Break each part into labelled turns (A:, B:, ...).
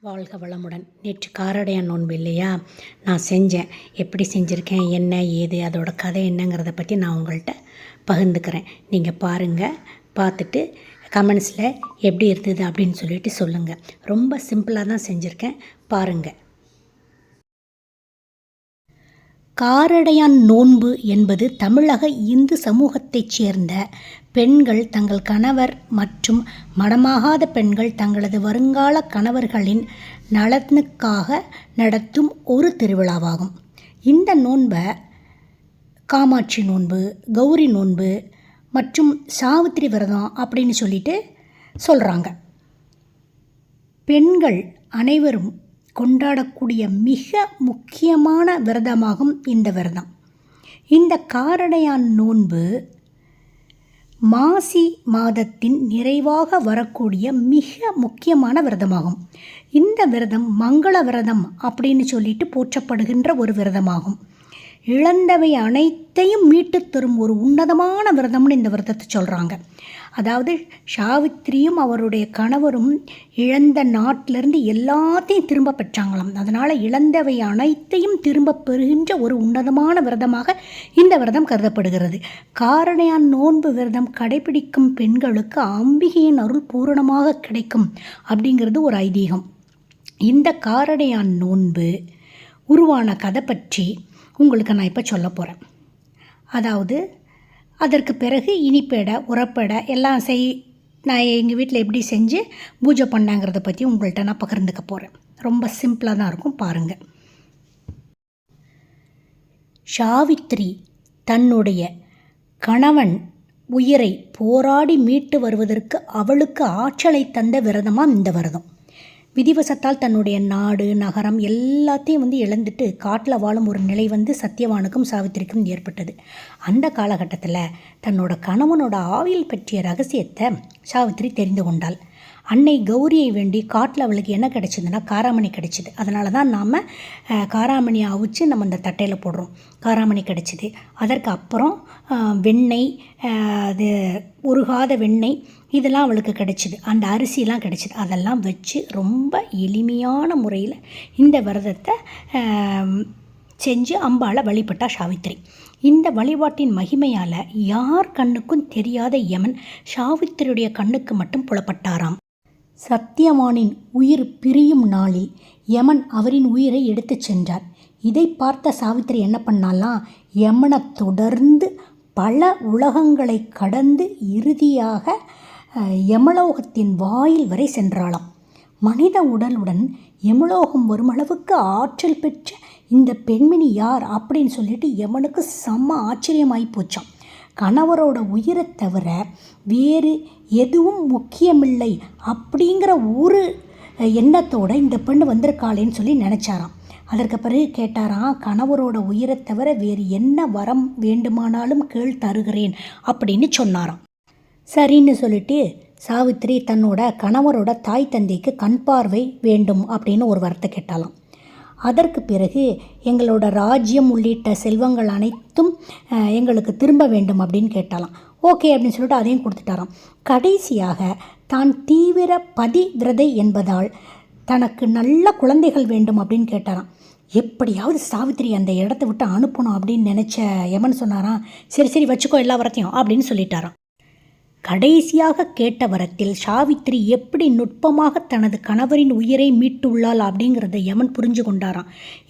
A: வாழ்க வளமுடன். நேற்று காரடையான் நோன்பு இல்லையா, நான் செஞ்சேன். எப்படி செஞ்சுருக்கேன், என்ன ஏது, அதோட கதை என்னங்கிறத பற்றி நான் உங்கள்கிட்ட பகிர்ந்துக்கிறேன். நீங்கள் பாருங்கள், பார்த்துட்டு கமெண்ட்ஸில் எப்படி இருந்தது அப்படின்னு சொல்லிட்டு சொல்லுங்கள். ரொம்ப சிம்பிளாக தான் செஞ்சுருக்கேன், பாருங்கள். காரடையான் நோன்பு என்பது தமிழக இந்து சமூகத்தைச் சேர்ந்த பெண்கள் தங்கள் கணவர் மற்றும் மணமாகாத பெண்கள் தங்களது வருங்கால கணவர்களின் நலனுக்காக நடத்தும் ஒரு திருவிழாவாகும். இந்த நோன்பை காமாட்சி நோன்பு, கௌரி நோன்பு மற்றும் சாவித்திரி விரதம் அப்படின்னு சொல்லிட்டு சொல்கிறாங்க. பெண்கள் அனைவரும் கொண்டாடக்கூடிய மிக முக்கியமான விரதமாகும் இந்த விரதம். இந்த காரடையான் நோன்பு மாசி மாதத்தின் நிறைவாக வரக்கூடிய மிக முக்கியமான விரதமாகும். இந்த விரதம் மங்கள விரதம் அப்படின்னு சொல்லிட்டு போற்றப்படுகின்ற ஒரு விரதமாகும். இழந்தவை அனைத்தையும் மீட்டு தரும் ஒரு உன்னதமான விரதம்னு இந்த விரதத்தை சொல்கிறாங்க. அதாவது சாவித்திரியும் அவருடைய கணவரும் இழந்த நாட்டிலேருந்து எல்லாத்தையும் திரும்ப பெற்றாங்களாம். அதனால் இழந்தவை அனைத்தையும் திரும்ப பெறுகின்ற ஒரு உன்னதமான விரதமாக இந்த விரதம் கருதப்படுகிறது. காரடையான் நோன்பு விரதம் கடைபிடிக்கும் பெண்களுக்கு அம்பிகையின் அருள் பூரணமாக கிடைக்கும் அப்படிங்கிறது ஒரு ஐதீகம். இந்த காரடையான் நோன்பு உருவான கதை பற்றி உங்களுக்கு நான் இப்போ சொல்ல போகிறேன். அதாவது அதற்கு பிறகு இனிப்பேடை உரப்பேடை எல்லாம் நான் எங்கள் வீட்டில் எப்படி செஞ்சு பூஜை பண்ணாங்கிறத பற்றி உங்கள்கிட்ட நான் பகிர்ந்துக்க போகிறேன். ரொம்ப சிம்பிளாக தான் இருக்கும், பாருங்கள். சாவித்திரி தன்னுடைய கணவன் உயிரை போராடி மீட்டு வருவதற்கு அவளுக்கு ஆற்றலை தந்த விரதமாக இந்த விரதம். விதிவசத்தால் தன்னுடைய நாடு நகரம் எல்லாத்தையும் இழந்துட்டு காட்டில் வாழும் ஒரு நிலை சத்தியவானுக்கும் சாவித்திரிக்கும் ஏற்பட்டது. அந்த காலகட்டத்தில் தன்னோட கணவனோட ஆவியல் பற்றிய ரகசியத்தை சாவித்திரி தெரிந்து கொண்டாள். அன்னை கௌரியை வேண்டி காட்டில் அவளுக்கு என்ன கிடைச்சிதுன்னா காராமணி கிடைச்சிது. அதனால தான் நாம் காராமணியை அவிச்சு நம்ம இந்த தட்டையில் போடுறோம். காராமணி கிடைச்சிது. அதற்கு அப்புறம் வெண்ணெய், அது உருகாத வெண்ணெய் இதெல்லாம் அவளுக்கு கிடைச்சிது. அந்த அரிசிலாம் கிடைச்சிது. அதெல்லாம் வச்சு ரொம்ப எளிமையான முறையில் இந்த விரதத்தை செஞ்சு அம்பாளை வழிபட்டா சாவித்திரி. இந்த வழிபாட்டின் மகிமையால் யார் கண்ணுக்கும் தெரியாத யமன் சாவித்திரியுடைய கண்ணுக்கு மட்டும் புலப்பட்டாராம். சத்தியவானின் உயிர் பிரியும் நாளில் யமன் அவரின் உயிரை எடுத்து சென்றார். இதை பார்த்த சாவித்திரி என்ன பண்ணாலாம், யமனை தொடர்ந்து பல உலகங்களை கடந்து இறுதியாக யமலோகத்தின் வாயில் வரை சென்றாளாம். மனித உடலுடன் யமலோகம் வருமளவுக்கு ஆற்றல் பெற்ற இந்த பெண்மணி யார் அப்படின்னு சொல்லிட்டு யமனுக்கு செம்ம ஆச்சரியமாகி போச்சான். கணவரோட உயிரை தவிர வேறு எதுவும் முக்கியமில்லை அப்படிங்கிற ஒரு எண்ணத்தோடு இந்த பெண்ணு வந்திருக்காளேன்னு சொல்லி நினச்சாராம். அதற்கு பிறகு கேட்டாராம், கணவரோட உயிரை தவிர வேறு என்ன வரம் வேண்டுமானாலும் கேள் தருகிறேன் அப்படின்னு சொன்னாராம். சரின்னு சொல்லிட்டு சாவித்திரி தன்னோட கணவரோட தாய் தந்தைக்கு கண் பார்வை வேண்டும் அப்படின்னு ஒரு வரத்தை கேட்டாலாம். அதற்கு பிறகு எங்களோட ராஜ்யம் உள்ளிட்ட செல்வங்கள் அனைத்தும் எங்களுக்கு திரும்ப வேண்டும் அப்படின்னு கேட்டாலாம். ஓகே அப்படின்னு சொல்லிட்டு அதையும் கொடுத்துட்டாராம். கடைசியாக தான் தீவிர பதிவிரதை என்பதால் தனக்கு நல்ல குழந்தைகள் வேண்டும் அப்படின்னு கேட்டாராம். எப்படியாவது சாவித்திரி அந்த இடத்த விட்டு அனுப்பணும் அப்படின்னு நினச்ச யமன் சொன்னாராம், சரி வச்சுக்கோ எல்லா வரத்தையும் அப்படின்னு சொல்லிட்டாராம். கடைசியாக கேட்ட வரத்தில் சாவித்திரி எப்படி நுட்பமாக தனது கணவரின் உயிரை மீட்டுள்ளாள் அப்படிங்கிறத யமன் புரிஞ்சு கொண்டாராம்.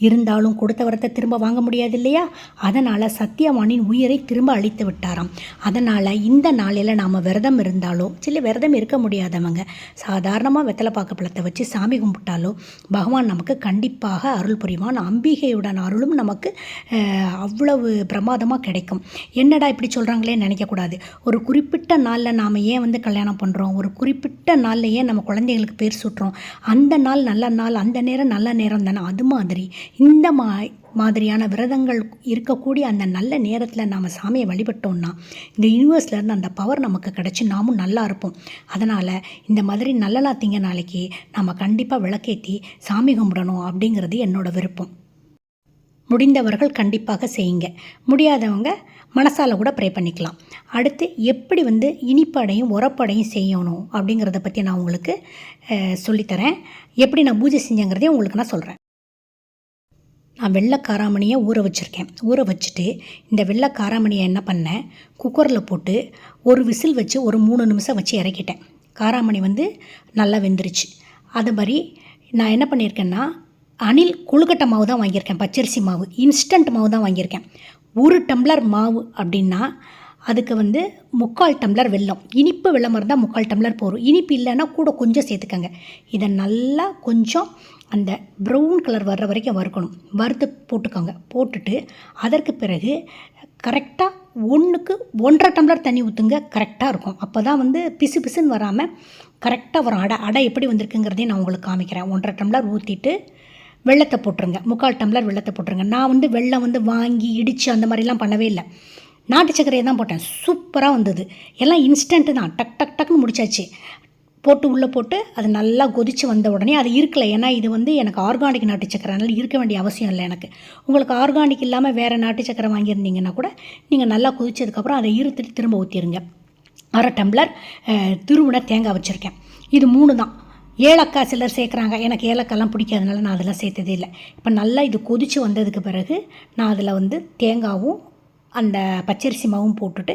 A: இருந்தாலும் கொடுத்த வரத்தை திரும்ப வாங்க முடியாது இல்லையா, அதனால் சத்தியவானின் உயிரை திரும்ப அழித்து விட்டாராம். அதனால் இந்த நாளில் நாம் விரதம் இருந்தாலோ சில விரதம் இருக்க முடியாதவங்க சாதாரணமாக வெத்தலை பாக்கு பழத்தை வச்சு சாமி கும்பிட்டாலோ பகவான் நமக்கு கண்டிப்பாக அருள் புரிவான். அம்பிகையுடன் அருளும் நமக்கு அவ்வளவு பிரமாதமாக கிடைக்கும். என்னடா இப்படி சொல்கிறாங்களே நினைக்கக்கூடாது. ஒரு குறிப்பிட்ட நாள் நாம் ஏன் கல்யாணம் பண்ணுறோம், ஒரு குறிப்பிட்ட நாளில் ஏன் நம்ம குழந்தைகளுக்கு பேர் சூட்டுறோம், அந்த நாள் நல்ல நாள், அந்த நேரம் நல்ல நேரம் தானே. அது மாதிரி இந்த மாதிரியான விரதங்கள் இருக்கக்கூடிய அந்த நல்ல நேரத்தில் நாம் சாமியை வழிபட்டோம்னா இந்த யூனிவர்ஸ்லேருந்து அந்த பவர் நமக்கு கிடச்சி நாமும் நல்லா இருப்போம். அதனால் இந்த மாதிரி நல்ல நாத்திங்க நாளைக்கு நம்ம கண்டிப்பாக விளக்கேற்றி சாமி கும்பிடணும் அப்படிங்கிறது என்னோடய விருப்பம். முடிந்தவர்கள் கண்டிப்பாக செய்யுங்க. முடியாதவங்க மனசால கூட ப்ரே பண்ணிக்கலாம். அடுத்து எப்படி இனிப்படையும் உரப்படையும் செய்யணும் அப்படிங்கிறத பற்றி நான் உங்களுக்கு சொல்லித்தரேன். எப்படி நான் பூஜை செஞ்சேங்கிறதையும் உங்களுக்கு நான் சொல்கிறேன். நான் வெள்ளை காராமணியை ஊற வச்சுருக்கேன். ஊற வச்சுட்டு இந்த வெள்ளை காராமணியை என்ன பண்ணேன், குக்கரில் போட்டு ஒரு விசில் வச்சு ஒரு 3 நிமிஷம் வச்சு இறக்கிட்டேன். காராமணி நல்லா வெந்துருச்சு. அது மாதிரி நான் என்ன பண்ணியிருக்கேன்னா, அணில் கொழுக்கட்டை மாவு தான் வாங்கியிருக்கேன். பச்சரிசி மாவு, இன்ஸ்டன்ட் மாவு தான் வாங்கியிருக்கேன். 1 டம்ளர் மாவு அப்படின்னா அதுக்கு 3/4 டம்ளர் வெல்லம். இனிப்பு வெல்லம் இருந்தால் 3/4 டம்ளர் போகும். இனிப்பு இல்லைன்னா கூட கொஞ்சம் சேர்த்துக்கங்க. இதை நல்லா கொஞ்சம் அந்த ப்ரௌன் கலர் வர்ற வரைக்கும் வறுக்கணும். வறுத்து போட்டுக்கோங்க. போட்டுட்டு அதற்கு பிறகு கரெக்டாக 1க்கு 1.5 டம்ளர் தண்ணி ஊற்றுங்க. கரெக்டாக இருக்கும். அப்போ தான் பிசு பிசுன்னு வராமல் கரெக்டாக வரும். அடை எப்படி வந்திருக்குங்கிறதையும் நான் உங்களுக்கு காமிக்கிறேன். 1.5 டம்ளர் ஊற்றிட்டு வெள்ளத்தை போட்டுருங்க. 3/4 டம்ளர் வெள்ளத்தை போட்டுருங்க. நான் வெள்ளம் வாங்கி இடித்து அந்த மாதிரிலாம் பண்ணவே இல்லை. நாட்டு சர்க்கரையை தான் போட்டேன். சூப்பராக வந்தது. எல்லாம் இன்ஸ்டன்ட்டு தான். டக் டக் டக்குன்னு முடிச்சாச்சு. போட்டு உள்ளே போட்டு அது நல்லா கொதித்து வந்த உடனே அது இருக்கலை. ஏன்னா இது எனக்கு ஆர்கானிக் நாட்டு சக்கரை, அதனால் இருக்க வேண்டிய அவசியம் இல்லை எனக்கு. உங்களுக்கு ஆர்கானிக் இல்லாமல் வேறு நாட்டு சக்கரை வாங்கியிருந்தீங்கன்னா கூட நீங்கள் நல்லா கொதிச்சதுக்கப்புறம் அதை இருத்துட்டு திரும்ப ஊற்றிடுங்க. 1/2 டம்ளர் திருவுண தேங்காய் வச்சுருக்கேன். இது 3 தான். ஏலக்காய் சிலர் சேர்க்குறாங்க. எனக்கு ஏலக்காய்லாம் பிடிக்காதனால நான் அதெல்லாம் சேர்த்ததே இல்லை. இப்போ நல்லா இது கொதித்து வந்ததுக்கு பிறகு நான் அதில் தேங்காவும் அந்த பச்சரிசி மாவும் போட்டுட்டு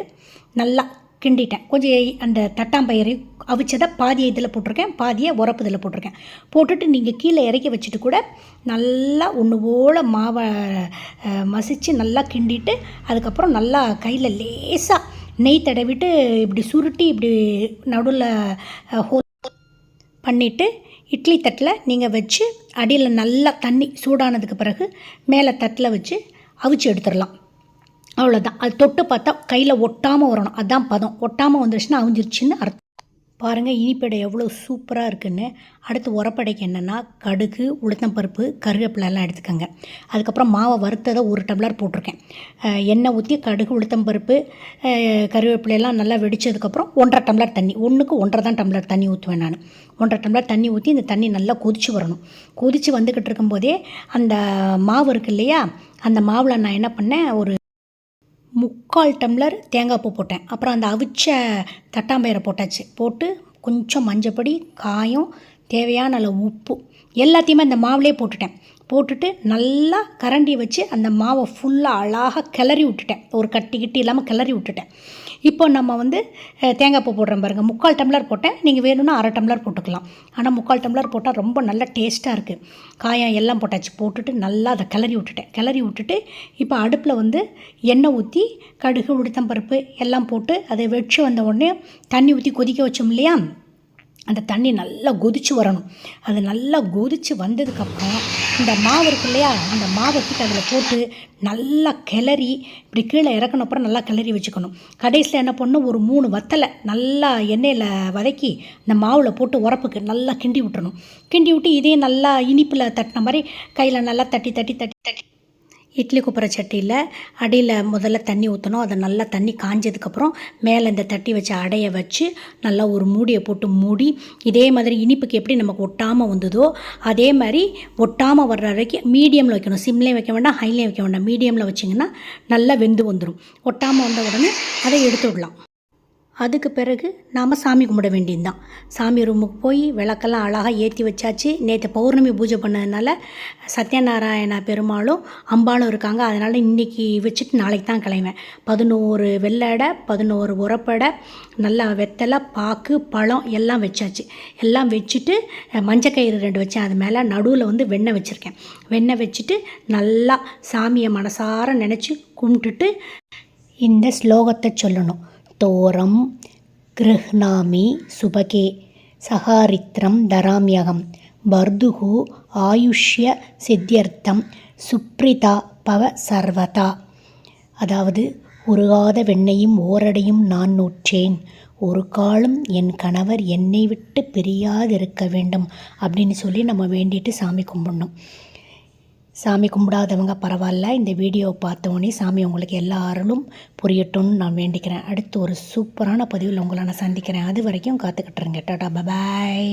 A: நல்லா கிண்டிட்டேன். கொஞ்சம் அந்த தட்டாம்பயிரையும் அவிச்சதை பாதியை இதில் போட்டிருக்கேன், பாதியை உரப்பு இதில் போட்டிருக்கேன். போட்டுட்டு நீங்கள் கீழே இறக்கி வச்சுட்டு கூட நல்லா ஒன்று போல் மாவை மசித்து நல்லா கிண்டிட்டு அதுக்கப்புறம் நல்லா கையில் லேசாக நெய் தடவிட்டு இப்படி சுருட்டி இப்படி நடுவில் ஹோல் பண்ணிவிட்டு இட்லி தட்டில் நீங்கள் வச்சு அடியில் நல்லா தண்ணி சூடானதுக்கு பிறகு மேலே தட்டில் வச்சு அவிச்சு எடுத்துடலாம். அவ்வளோதான். அது தொட்டு பார்த்தா கையில் ஒட்டாமல் வரணும். அதுதான் பதம். ஒட்டாமல் வந்துருச்சுன்னா அவிஞ்சிருச்சுன்னு அர்த்தம். பாருங்கள் இனிப்படை எவ்வளோ சூப்பராக இருக்குதுன்னு. அடுத்து உரப்படைக்கு என்னென்னா கடுகு, உளுத்தம்பருப்பு, கருவேப்பிலெல்லாம் எடுத்துக்கோங்க. அதுக்கப்புறம் மாவை வறுத்ததை 1 டம்ளர் போட்டிருக்கேன். எண்ணெய் ஊற்றி கடுகு, உளுத்தம்பருப்பு, கருவேப்பிலையெல்லாம் நல்லா வெடித்ததுக்கப்புறம் 1.5 டம்ளர் தண்ணி, 1க்கு 1.5 தான் டம்ளர் தண்ணி ஊற்றுவேன் நான். 1.5 டம்ளர் தண்ணி ஊற்றி இந்த தண்ணி நல்லா கொதித்து வரணும். கொதித்து வந்துக்கிட்டு இருக்கும்போதே அந்த மாவு இருக்குது இல்லையா, அந்த மாவில் நான் என்ன பண்ணேன், ஒரு 3/4 டம்ளர் தேங்காய் பூ போட்டேன். அப்புறம் அந்த அவிச்ச தட்டாம்பயிரை போட்டாச்சு. போட்டு கொஞ்சம் மஞ்சப்பொடி, காயம், தேவையான அளவு உப்பு எல்லாத்தையுமே அந்த மாவுலேயே போட்டுட்டேன். போட்டுட்டு நல்லா கரண்டி வச்சு அந்த மாவை ஃபுல்லாக அழகாக கிளறி விட்டுட்டேன். ஒரு கட்டி இல்லாமல் கிளறி விட்டுட்டேன். இப்போ நம்ம தேங்காய் பூ போடுறோம் பாருங்கள். 3/4 டம்ளர் போட்டேன். நீங்கள் வேணும்னா 1/2 டம்ளர் போட்டுக்கலாம். ஆனால் 3/4 டம்ளர் போட்டால் ரொம்ப நல்ல டேஸ்ட்டாக இருக்குது. காயம் எல்லாம் போட்டாச்சு. போட்டுட்டு நல்லா அதை கிளறி விட்டுட்டு இப்போ அடுப்பில் எண்ணெய் ஊற்றி கடுகு, உளுத்தம்பருப்பு எல்லாம் போட்டு அதை வெடிச்சு வந்த உடனே தண்ணி ஊற்றி கொதிக்க வச்சோம் இல்லையா, அந்த தண்ணி நல்லா கொதித்து வரணும். அது நல்லா கொதித்து வந்ததுக்கப்புறம் இந்த மாவு இருக்கு இல்லையா, அந்த மாவை தூக்கி அதில் போட்டு நல்லா கிளறி இப்படி கீழே இறக்கணும். அப்புறம் நல்லா கிளறி வச்சுக்கணும். கடைசியில் என்ன பண்ணணும், ஒரு 3 வத்தலை நல்லா எண்ணெயில் வதக்கி இந்த மாவில் போட்டு உரப்புக்கு நல்லா கிண்டி விட்டுறணும். கிண்டி விட்டு இதையும் நல்லா இனிப்பில் தட்டின மாதிரி கையில் நல்லா தட்டி இட்லி குப்புற சட்டியில் அடியில் முதல்ல தண்ணி ஊற்றணும். அதை நல்லா தண்ணி காஞ்சதுக்கப்புறம் மேலே இந்த தட்டி வச்ச அடையை வச்சு நல்லா ஒரு மூடியை போட்டு மூடி, இதே மாதிரி இனிப்புக்கு எப்படி நமக்கு ஒட்டாமல் வந்ததோ அதே மாதிரி ஒட்டாமல் வர்ற வரைக்கும் மீடியமில் வைக்கணும். சிம்லேயும் வைக்க வேண்டாம், ஹைலேயும் வைக்க வேண்டாம். மீடியமில் வச்சிங்கன்னா நல்லா வெந்து வந்துடும். ஒட்டாமல் வந்த உடனே அதை எடுத்து விடலாம். அதுக்கு பிறகு நாம் சாமி கும்பிட வேண்டியது தான். சாமி ரூமுக்கு போய் விளக்கெல்லாம் அழகாக ஏற்றி வச்சாச்சு. நேற்று பௌர்ணமி பூஜை பண்ணதுனால சத்யநாராயண பெருமாளும் அம்பாளும் இருக்காங்க. அதனால் இன்றைக்கி வச்சுட்டு நாளைக்கு தான் கிளம்புவேன். 11 வெள்ளை, 11 உரப்படை, நல்லா வெத்தலை, பாக்கு, பழம் எல்லாம் வச்சாச்சு. எல்லாம் வச்சுட்டு மஞ்சக்கயிறு 2 வச்சேன். அது மேலே நடுவில் வெண்ணெய் வச்சுருக்கேன். வெண்ணெய் வச்சுட்டு நல்லா சாமியை மனசார நினச்சி கும்பிட்டுட்டு இந்த ஸ்லோகத்தை சொல்லணும். தோரம் கிருஹ்ணாமி சுபகே சகாரித்ரம் தராமியகம் பர்துகு ஆயுஷ்ய சித்தியர்த்தம் சுப்ரிதா பவ சர்வதா. அதாவது உருகாத வெண்ணையும் ஓரடையும் நான் நூற்றேன், ஒரு காலம் என் கணவர் என்னை விட்டு பிரியாதிருக்க வேண்டும் அப்படின்னு சொல்லி நம்ம வேண்டிட்டு சாமி கும்பிடணும். சாமி கும்பிடாதவங்க பரவாயில்ல, இந்த வீடியோவை பார்த்தோன்னே சாமி உங்களுக்கு எல்லா அருளும் புரியட்டும்னு நான் வேண்டிக்கிறேன். அடுத்து ஒரு சூப்பரான பதிவில் உங்களை நான் சந்திக்கிறேன். அது வரைக்கும் காத்துக்கிட்டுருங்க. டாடா, பாய்.